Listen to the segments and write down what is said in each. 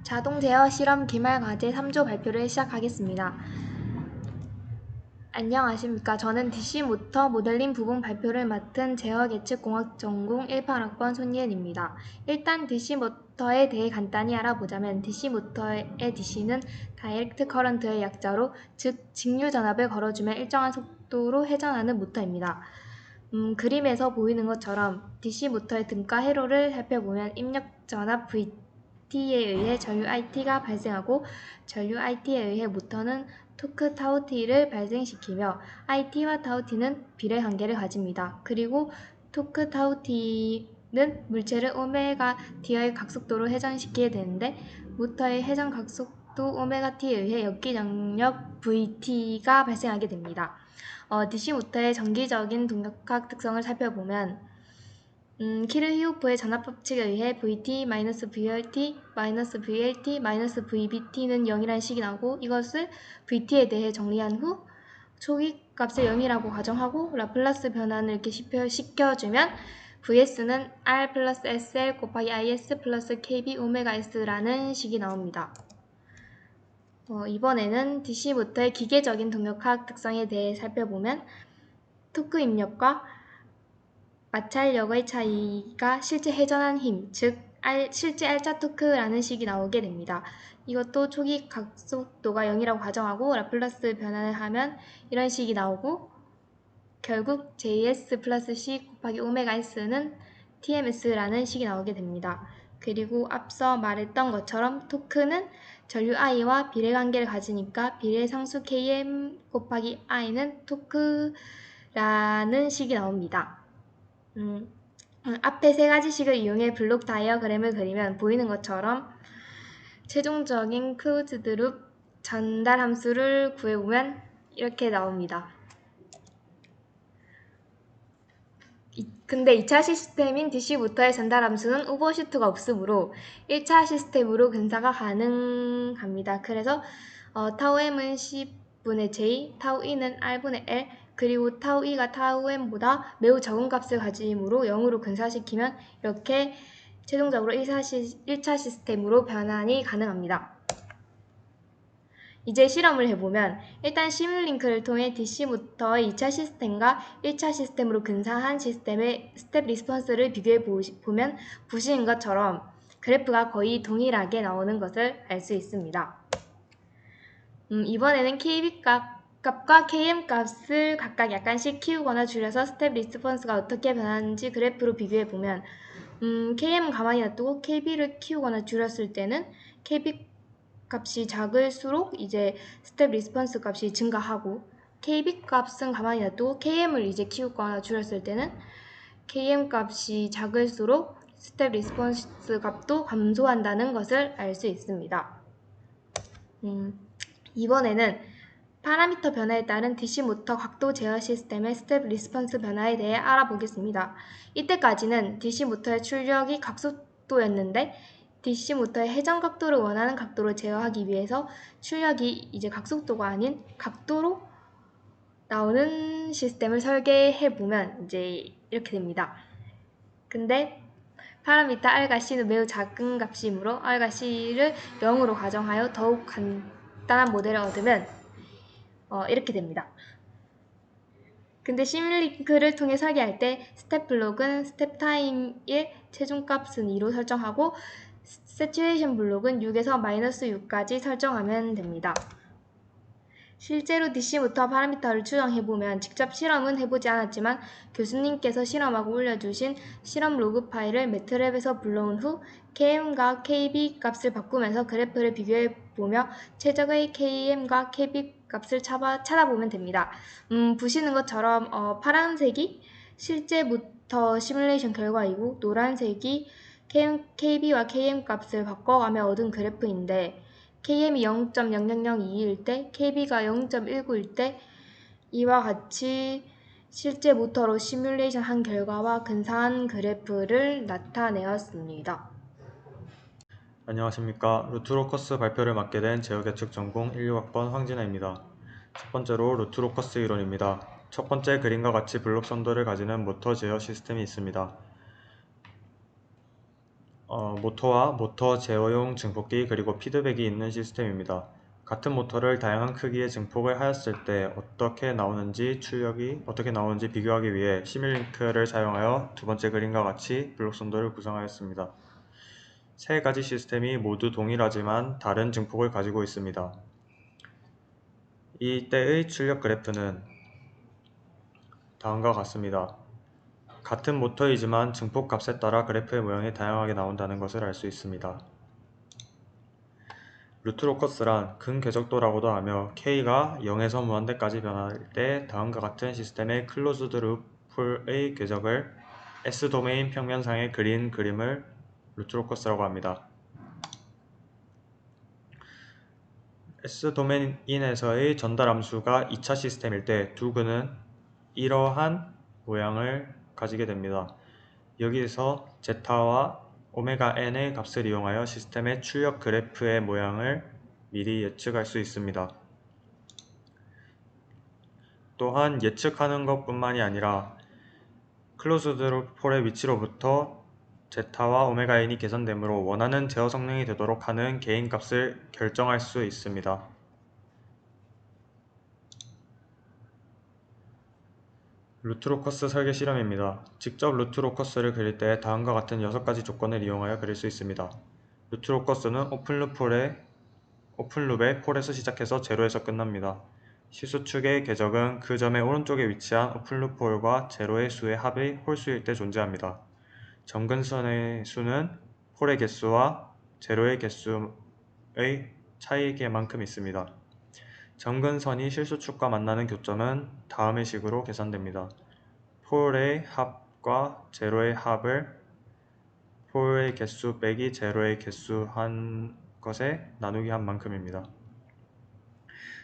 자동 제어 실험 기말 과제 3조 발표를 시작하겠습니다. 안녕하십니까. 저는 DC모터 모델링 부분 발표를 맡은 제어계측공학 전공 18학번 손예은입니다. 일단 DC모터에 대해 간단히 알아보자면 DC모터의 DC는 다이렉트 커런트의 약자로, 즉 직류전압을 걸어주면 일정한 속도로 회전하는 모터입니다. 그림에서 보이는 것처럼 DC모터의 등가 회로를 살펴보면 입력전압 VT에 의해 전류 IT가 발생하고, 전류 IT에 의해 모터는 토크 타우 T를 발생시키며 IT와 타우 T는 비례 관계를 가집니다. 그리고 토크 타우 T는 물체를 오메가 T의 각속도로 회전시키게 되는데, 모터의 회전 각속도 오메가 T에 의해 역기장력 VT가 발생하게 됩니다. DC 모터의 정기적인 동력학 특성을 살펴보면 키르히오프의 전압법칙에 의해 VT, VRT, VLT, VBT는 0이라는 식이 나오고, 이것을 VT에 대해 정리한 후 초기 값을 0이라고 가정하고 라플라스 변환을 이렇게 시켜주면 VS는 R 플러스 SL 곱하기 IS 플러스 KB 오메가 S라는 식이 나옵니다. 이번에는 DC 모터의 기계적인 동력학 특성에 대해 살펴보면 토크 입력과 마찰력의 차이가 실제 회전한 힘, 즉 실제 알짜 토크라는 식이 나오게 됩니다. 이것도 초기 각속도가 0이라고 가정하고 라플라스 변환을 하면 이런 식이 나오고, 결국 JS 플러스 C 곱하기 오메가 S는 TMS라는 식이 나오게 됩니다. 그리고 앞서 말했던 것처럼 토크는 전류 I와 비례관계를 가지니까 비례상수 Km 곱하기 I는 토크라는 식이 나옵니다. 앞에 세 가지 식을 이용해 블록 다이어그램을 그리면 보이는 것처럼 최종적인 클로즈드 룹 전달 함수를 구해보면 이렇게 나옵니다. 근데 2차 시스템인 DC모터의 전달 함수는 오버슈트가 없으므로 1차 시스템으로 근사가 가능합니다. 그래서 타우 m은 C분의 J, 타우 E는 R분의 L, 그리고 타우 E가 타우 M보다 매우 적은 값을 가지므로 0으로 근사시키면 이렇게 최종적으로 1차 시스템으로 변환이 가능합니다. 이제 실험을 해보면 일단 시뮬링크를 통해 DC모터의 2차 시스템과 1차 시스템으로 근사한 시스템의 스텝 리스폰스를 비교해 보면 보시는 것처럼 그래프가 거의 동일하게 나오는 것을 알 수 있습니다. 이번에는 KB 값과 KM 값을 각각 약간씩 키우거나 줄여서 스텝 리스폰스가 어떻게 변하는지 그래프로 비교해 보면 KM 가만히 놔두고 KB를 키우거나 줄였을 때는 KB 값이 작을수록 이제 스텝 리스폰스 값이 증가하고, KB 값은 가만히 놔두고 KM을 이제 키우거나 줄였을 때는 KM 값이 작을수록 스텝 리스폰스 값도 감소한다는 것을 알 수 있습니다. 이번에는 파라미터 변화에 따른 DC모터 각도 제어 시스템의 스텝 리스폰스 변화에 대해 알아보겠습니다. 이때까지는 DC모터의 출력이 각속도였는데, DC모터의 회전 각도를 원하는 각도로 제어하기 위해서 출력이 이제 각속도가 아닌 각도로 나오는 시스템을 설계해보면 이제 이렇게 됩니다. 근데 파라미터 R과 C는 매우 작은 값이므로 R과 C를 0으로 가정하여 더욱 간단한 모델을 얻으면 이렇게 됩니다. 근데 시뮬링크를 통해 설계할 때 스텝 블록은 스텝 타임 1, 최종값은 2로 설정하고 세츄레이션 블록은 6에서 마이너스 6까지 설정하면 됩니다. 실제로 DC모터 파라미터를 추정해보면 직접 실험은 해보지 않았지만 교수님께서 실험하고 올려주신 실험 로그 파일을 매트랩에서 불러온 후 KM과 KB 값을 바꾸면서 그래프를 비교해보며 최적의 KM과 KB 값을 찾아보면 됩니다. 보시는 것처럼 파란색이 실제 모터 시뮬레이션 결과이고 노란색이 KB와 KM 값을 바꿔가며 얻은 그래프인데, KM이 0.00021일 때, KB가 0.19일 때 이와 같이 실제 모터로 시뮬레이션 한 결과와 근사한 그래프를 나타내었습니다. 안녕하십니까. 루트로커스 발표를 맡게 된 제어계측 전공 16학번 황진아입니다. 첫 번째로 루트로커스 이론입니다. 첫 번째 그림과 같이 블록 선도를 가지는 모터 제어 시스템이 있습니다. 모터와 모터 제어용 증폭기 그리고 피드백이 있는 시스템입니다. 같은 모터를 다양한 크기의 증폭을 하였을 때 어떻게 나오는지 비교하기 위해 시뮬링크를 사용하여 두 번째 그림과 같이 블록 선도를 구성하였습니다. 세 가지 시스템이 모두 동일하지만 다른 증폭을 가지고 있습니다. 이때의 출력 그래프는 다음과 같습니다. 같은 모터이지만 증폭 값에 따라 그래프의 모양이 다양하게 나온다는 것을 알 수 있습니다. 루트로커스란 근궤적도라고도 하며 K가 0에서 무한대까지 변할 때 다음과 같은 시스템의 클로즈드 루프 풀의 궤적을 S도메인 평면상에 그린 그림을 루트로커스라고 합니다. S도메인에서의 전달함수가 2차 시스템일 때 두 근은 이러한 모양을 가지게 됩니다. 여기에서 제타와 오메가 n의 값을 이용하여 시스템의 출력 그래프의 모양을 미리 예측할 수 있습니다. 또한 예측하는 것 뿐만이 아니라 클로즈드 폴의 위치로부터 제타와 오메가 n이 계산되므로 원하는 제어 성능이 되도록 하는 개인 값을 결정할 수 있습니다. 루트로커스 설계 실험입니다. 직접 루트로커스를 그릴 때 다음과 같은 6가지 조건을 이용하여 그릴 수 있습니다. 루트로커스는 오픈룹의 폴에서 시작해서 제로에서 끝납니다. 시수축의 궤적은 그 점의 오른쪽에 위치한 오픈룹 폴과 제로의 수의 합의 홀수일 때 존재합니다. 점근선의 수는 폴의 개수와 제로의 개수의 차이에만큼 있습니다. 점근선이 실수축과 만나는 교점은 다음의 식으로 계산됩니다. 폴의 합과 제로의 합을 폴의 개수 빼기 제로의 개수 한 것에 나누기 한 만큼입니다.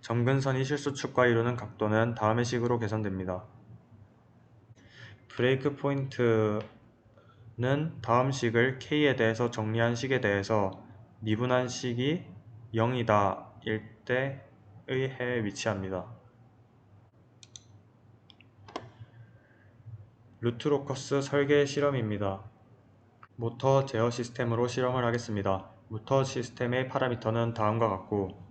점근선이 실수축과 이루는 각도는 다음의 식으로 계산됩니다. 브레이크 포인트는 다음 식을 K에 대해서 정리한 식에 대해서 미분한 식이 0이다 일 때의 해에 위치합니다. 루트로커스 설계 실험입니다. 모터 제어 시스템으로 실험을 하겠습니다. 모터 시스템의 파라미터는 다음과 같고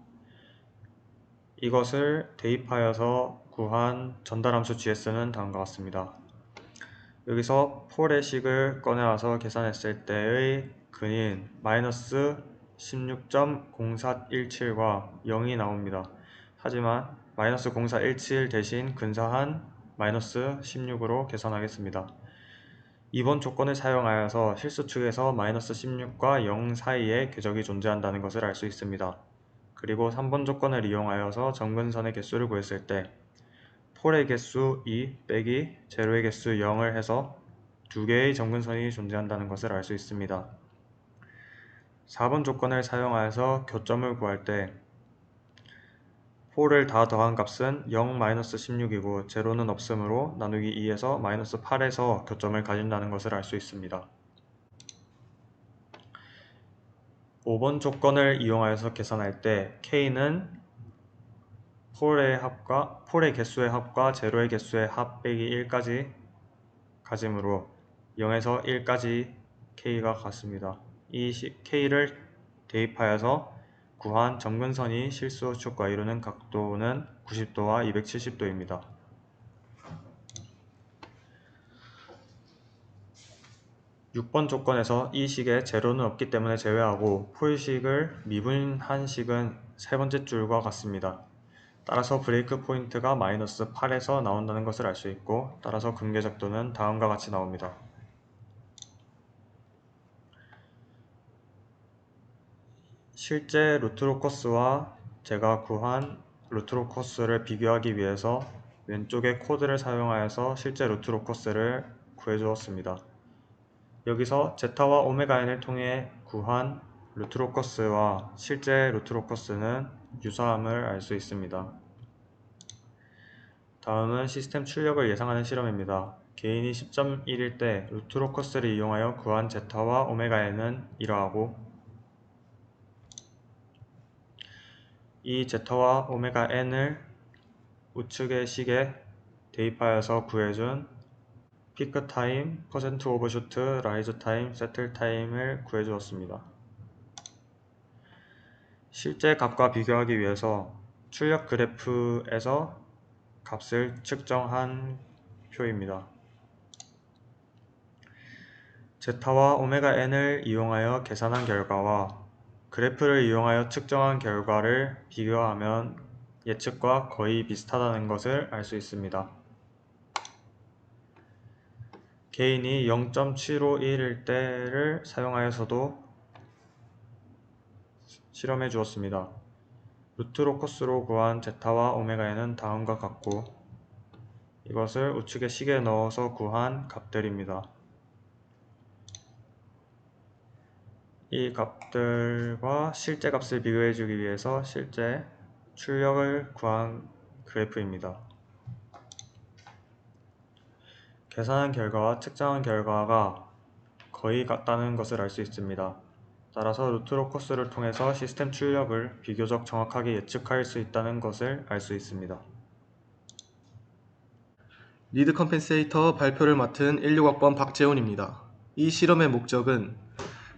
이것을 대입하여서 구한 전달함수 GS는 다음과 같습니다. 여기서 폴의 식을 꺼내와서 계산했을 때의 근인 마이너스 16.0417과 0이 나옵니다. 하지만 마이너스 0417 대신 근사한 마이너스 16으로 계산하겠습니다. 이번 조건을 사용하여서 실수축에서 마이너스 16과 0 사이에 궤적이 존재한다는 것을 알 수 있습니다. 그리고 3번 조건을 이용하여서 점근선의 개수를 구했을 때 폴의 개수 2 빼기 제로의 개수 0을 해서 두 개의 점근선이 존재한다는 것을 알 수 있습니다. 4번 조건을 사용하여서 교점을 구할 때 폴을 다 더한 값은 0-16이고 제로는 없으므로 나누기 2에서 마이너스 8에서 교점을 가진다는 것을 알 수 있습니다. 5번 조건을 이용하여서 계산할 때 K는 폴의 개수의 합과 제로의 개수의 합 빼기 1까지 가지므로 0에서 1까지 K가 같습니다. 이 K를 대입하여서 구한 점근선이 실수축과 이루는 각도는 90도와 270도입니다. 6번 조건에서 이 식에 제로는 없기 때문에 제외하고 폴식을 미분한 식은 세 번째 줄과 같습니다. 따라서 브레이크 포인트가 마이너스 8에서 나온다는 것을 알 수 있고 따라서 근궤적도는 다음과 같이 나옵니다. 실제 루트로커스와 제가 구한 루트로커스를 비교하기 위해서 왼쪽의 코드를 사용하여서 실제 루트로커스를 구해주었습니다. 여기서 제타와 오메가 n을 통해 구한 루트로커스와 실제 루트로커스는 유사함을 알 수 있습니다. 다음은 시스템 출력을 예상하는 실험입니다. 개인이 10.1일 때 루트로커스를 이용하여 구한 제타와 오메가 n은 이러하고 이 제타와 오메가 n을 우측의 식에 대입하여서 구해준 피크 타임, 퍼센트 오버슈트, 라이즈 타임, 세틀 타임을 구해주었습니다. 실제 값과 비교하기 위해서 출력 그래프에서 값을 측정한 표입니다. 제타와 오메가 n을 이용하여 계산한 결과와 그래프를 이용하여 측정한 결과를 비교하면 예측과 거의 비슷하다는 것을 알 수 있습니다. 게인이 0.751일 때를 사용하여서도 실험해 주었습니다. 루트 로커스로 구한 제타와 오메가 n은 다음과 같고 이것을 우측의 식에 넣어서 구한 값들입니다. 이 값들과 실제 값을 비교해 주기 위해서 실제 출력을 구한 그래프입니다. 계산한 결과와 측정한 결과가 거의 같다는 것을 알 수 있습니다. 따라서 루트 로커스를 통해서 시스템 출력을 비교적 정확하게 예측할 수 있다는 것을 알 수 있습니다. 리드 컴펜세이터 발표를 맡은 16학번 박재훈입니다. 이 실험의 목적은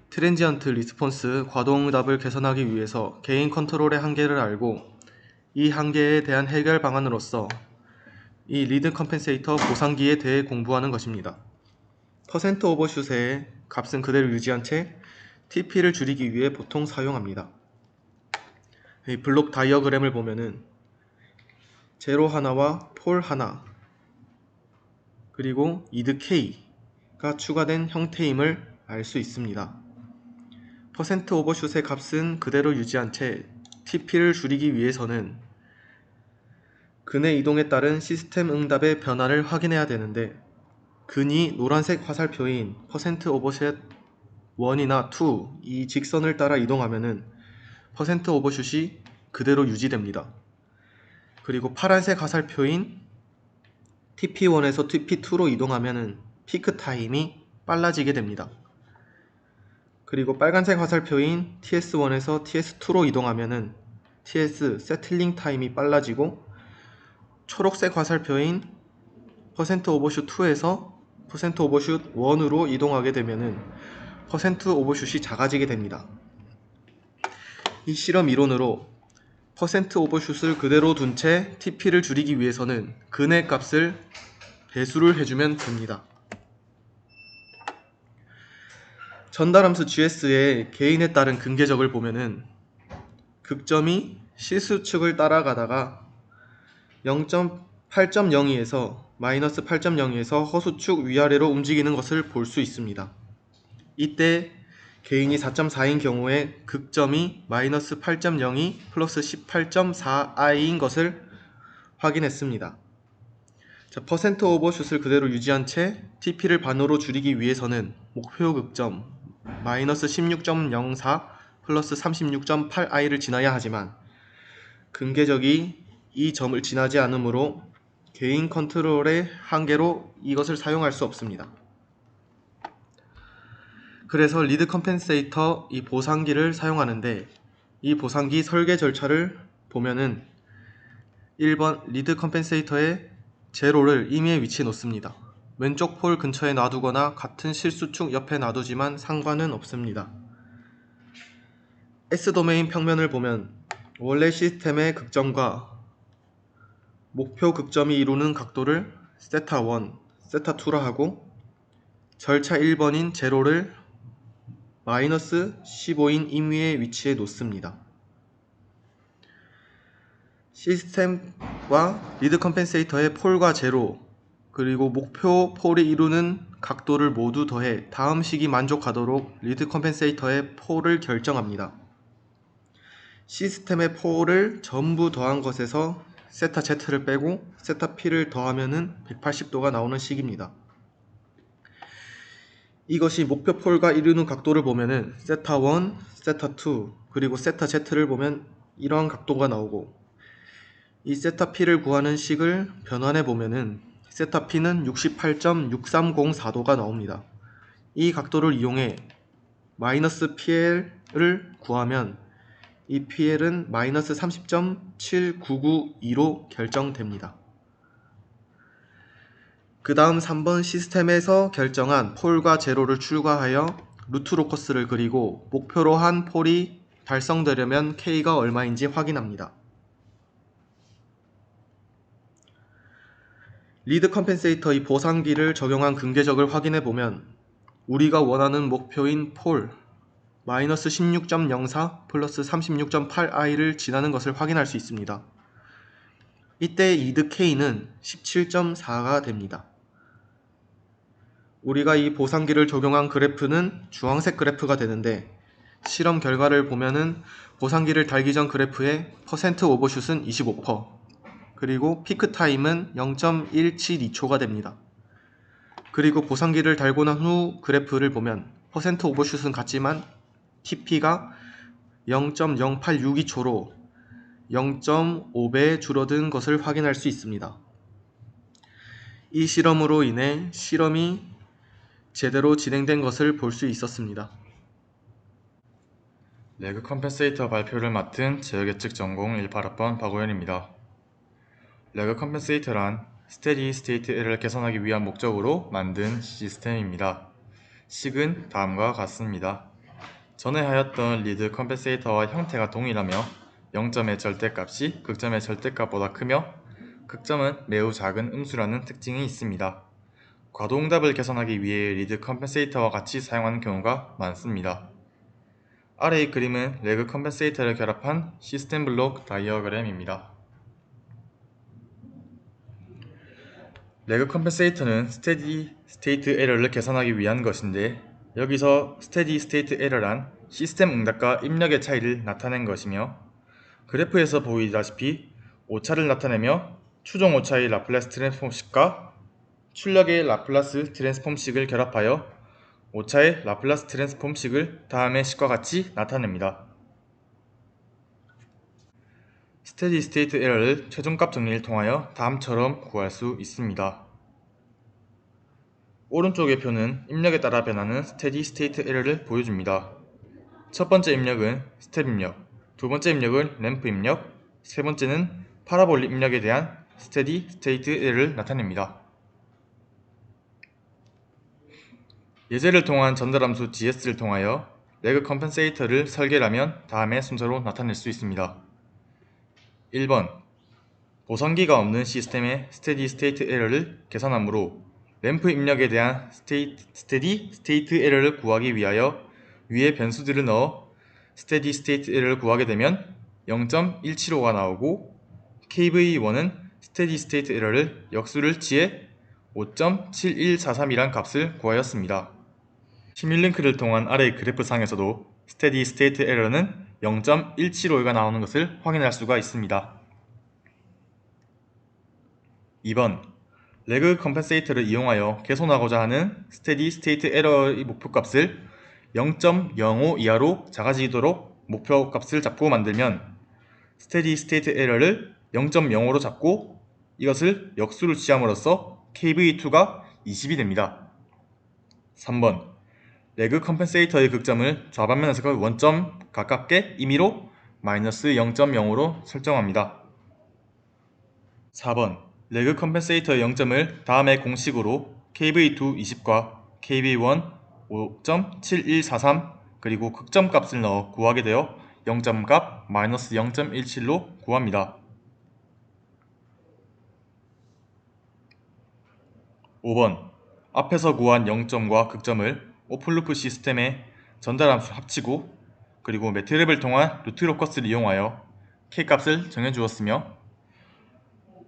트랜지언트 리스폰스 과도응답을 개선하기 위해서 개인 컨트롤의 한계를 알고 이 한계에 대한 해결 방안으로서 이 리드 컴펜세이터 보상기에 대해 공부하는 것입니다. 퍼센트 오버슛의 값은 그대로 유지한 채 TP를 줄이기 위해 보통 사용합니다. 이 블록 다이어그램을 보면은 제로 하나와 폴 하나 그리고 이드 K가 추가된 형태임을 알 수 있습니다. 퍼센트 오버슛의 값은 그대로 유지한 채 TP를 줄이기 위해서는 근의 이동에 따른 시스템 응답의 변화를 확인해야 되는데 근이 노란색 화살표인 퍼센트 오버슛 1이나 2 이 직선을 따라 이동하면은 퍼센트 오버슛이 그대로 유지됩니다. 그리고 파란색 화살표인 TP1에서 TP2로 이동하면은 피크 타임이 빨라지게 됩니다. 그리고 빨간색 화살표인 TS1에서 TS2로 이동하면은 TS 세틀링 타임이 빨라지고 초록색 화살표인 퍼센트 오버슛 2에서 퍼센트 오버슛 1으로 이동하게 되면은 퍼센트 오버슛이 작아지게 됩니다. 이 실험 이론으로 퍼센트 오버슛을 그대로 둔 채 TP를 줄이기 위해서는 근의 값을 배수를 해주면 됩니다. 전달함수 GS의 개인에 따른 근계적을 보면은 극점이 실수축을 따라가다가 0.8.02에서 마이너스 8.02에서 허수축 위아래로 움직이는 것을 볼 수 있습니다. 이때 개인이 4.4인 경우에 극점이 마이너스 8.02 플러스 18.4i인 것을 확인했습니다. 자, 퍼센트 오버슛을 그대로 유지한 채 TP를 반으로 줄이기 위해서는 목표 극점 마이너스 16.04 플러스 36.8i를 지나야 하지만 근계적이 이 점을 지나지 않으므로 개인 컨트롤의 한계로 이것을 사용할 수 없습니다. 그래서 리드 컴펜세이터 이 보상기를 사용하는데 이 보상기 설계 절차를 보면은 1번 리드 컴펜세이터의 제로를 임의의 위치에 놓습니다. 왼쪽 폴 근처에 놔두거나 같은 실수축 옆에 놔두지만 상관은 없습니다. S도메인 평면을 보면 원래 시스템의 극점과 목표 극점이 이루는 각도를 세타1, 세타2라 하고 절차 1번인 제로를 마이너스 15인 임의의 위치에 놓습니다. 시스템과 리드 컴펜세이터의 폴과 제로 그리고 목표 폴이 이루는 각도를 모두 더해 다음 식이 만족하도록 리드 컴펜세이터의 폴을 결정합니다. 시스템의 폴을 전부 더한 것에서 세타 Z를 빼고 세타 P를 더하면은 180도가 나오는 식입니다. 이것이 목표 폴과 이루는 각도를 보면은 세타 1, 세타 2 그리고 세타 Z를 보면 이러한 각도가 나오고 이 세타 P를 구하는 식을 변환해 보면은 세타 P는 68.6304도가 나옵니다. 이 각도를 이용해 마이너스 PL을 구하면 이 PL은 마이너스 30.7992로 결정됩니다. 그 다음 3번 시스템에서 결정한 폴과 제로를 출과하여 루트 로커스를 그리고 목표로 한 폴이 달성되려면 K가 얼마인지 확인합니다. 리드 컴펜세이터의 보상기를 적용한 근계적을 확인해보면 우리가 원하는 목표인 폴 마이너스 16.04 플러스 36.8i를 지나는 것을 확인할 수 있습니다. 이때 이득 K는 17.4가 됩니다. 우리가 이 보상기를 적용한 그래프는 주황색 그래프가 되는데 실험 결과를 보면은 보상기를 달기 전 그래프의 퍼센트 오버슛은 25%, 그리고 피크 타임은 0.172초가 됩니다. 그리고 보상기를 달고 난 후 그래프를 보면 퍼센트 오버슛은 같지만 TP가 0.0862초로 0.5배 줄어든 것을 확인할 수 있습니다. 이 실험으로 인해 실험이 제대로 진행된 것을 볼 수 있었습니다. 레그 컴펜세이터 발표를 맡은 제어계측 전공 18학번 박우현입니다. 레그 컴펜세이터란 스테디 스테이트 에러를 개선하기 위한 목적으로 만든 시스템입니다. 식은 다음과 같습니다. 전에 하였던 리드 컴펜세이터와 형태가 동일하며 0점의 절대값이 극점의 절대값보다 크며 극점은 매우 작은 음수라는 특징이 있습니다. 과도응답을 개선하기 위해 리드 컴펜세이터와 같이 사용하는 경우가 많습니다. 아래의 그림은 레그 컴펜세이터를 결합한 시스템 블록 다이어그램입니다. 레그 컴펜세이터는 스테디 스테이트 에러를 개선하기 위한 것인데 여기서 스테디 스테이트 에러란 시스템 응답과 입력의 차이를 나타낸 것이며 그래프에서 보이다시피 오차를 나타내며 추정 오차의 라플라스 트랜스폼식과 출력의 라플라스 트랜스폼식을 결합하여 오차의 라플라스 트랜스폼식을 다음의 식과 같이 나타냅니다. 스테디 스테이트 에러를 최종값 정리를 통하여 다음처럼 구할 수 있습니다. 오른쪽의 표는 입력에 따라 변하는 스테디 스테이트 에러를 보여줍니다. 첫 번째 입력은 스텝 입력, 두 번째 입력은 램프 입력, 세 번째는 파라볼릭 입력에 대한 스테디 스테이트 에러를 나타냅니다. 예제를 통한 전달함수 GS를 통하여 레그 컴펜세이터를 설계하면 다음의 순서로 나타낼 수 있습니다. 1번 보상기가 없는 시스템의 스테디 스테이트 에러를 계산하므로 램프 입력에 대한 스테디 스테이트 에러를 구하기 위하여 위에 변수들을 넣어 스테디 스테이트 에러를 구하게 되면 0.175가 나오고 KV1은 스테디 스테이트 에러를 역수를 취해 5.7143이란 값을 구하였습니다. 시뮬링크를 통한 아래의 그래프상에서도 스테디 스테이트 에러는 0.175가 나오는 것을 확인할 수가 있습니다. 2번 레그 컴펜세이터를 이용하여 개선하고자 하는 스테디 스테이트 에러의 목표값을 0.05 이하로 작아지도록 목표값을 잡고 만들면 스테디 스테이트 에러를 0.05로 잡고 이것을 역수를 취함으로써 KV2가 20이 됩니다. 3번 레그 컴펜세이터의 극점을 좌반면에서 원점 가깝게 임의로 마이너스 0.05로 설정합니다. 4번 레그 컴펜세이터의 0점을 다음의 공식으로 KV2 20과 KV1 5.7143 그리고 극점 값을 넣어 구하게 되어 0점값 마이너스 0.17로 구합니다. 5번 앞에서 구한 0점과 극점을 오픈루프 시스템에 전달함수 합치고 그리고 매트랩을 통한 루트 로커스를 이용하여 K값을 정해주었으며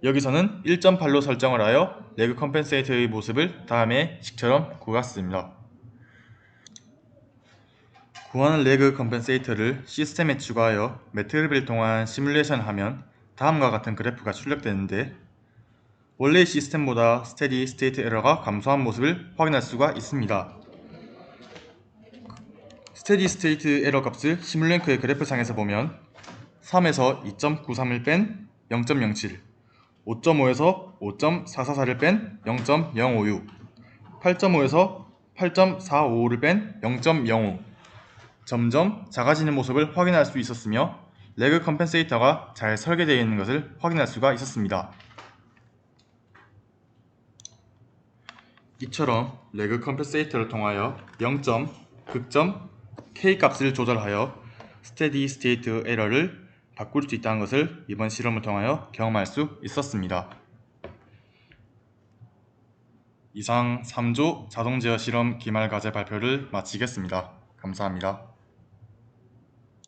여기서는 1.8로 설정을 하여 레그 컴펜세이터의 모습을 다음의 식처럼 구했습니다. 구하는 레그 컴펜세이터를 시스템에 추가하여 매트랩을 통한 시뮬레이션을 하면 다음과 같은 그래프가 출력되는데 원래의 시스템보다 스테디 스테이트 에러가 감소한 모습을 확인할 수가 있습니다. 스테디 스테이트 에러 값을 시뮬링크의 그래프상에서 보면 3에서 2.93을 뺀 0.07, 5.5에서 5.444를 뺀 0.056, 8.5에서 8.455를 뺀 0.05 점점 작아지는 모습을 확인할 수 있었으며 레그 컴펜세이터가 잘 설계되어 있는 것을 확인할 수가 있었습니다. 이처럼 레그 컴pen세이터를 통하여 0점, 극점, K 값을 조절하여 스테디 스테이트 에러를 바꿀 수 있다는 것을 이번 실험을 통하여 경험할 수 있었습니다. 이상 3조 자동 제어 실험 기말 과제 발표를 마치겠습니다. 감사합니다.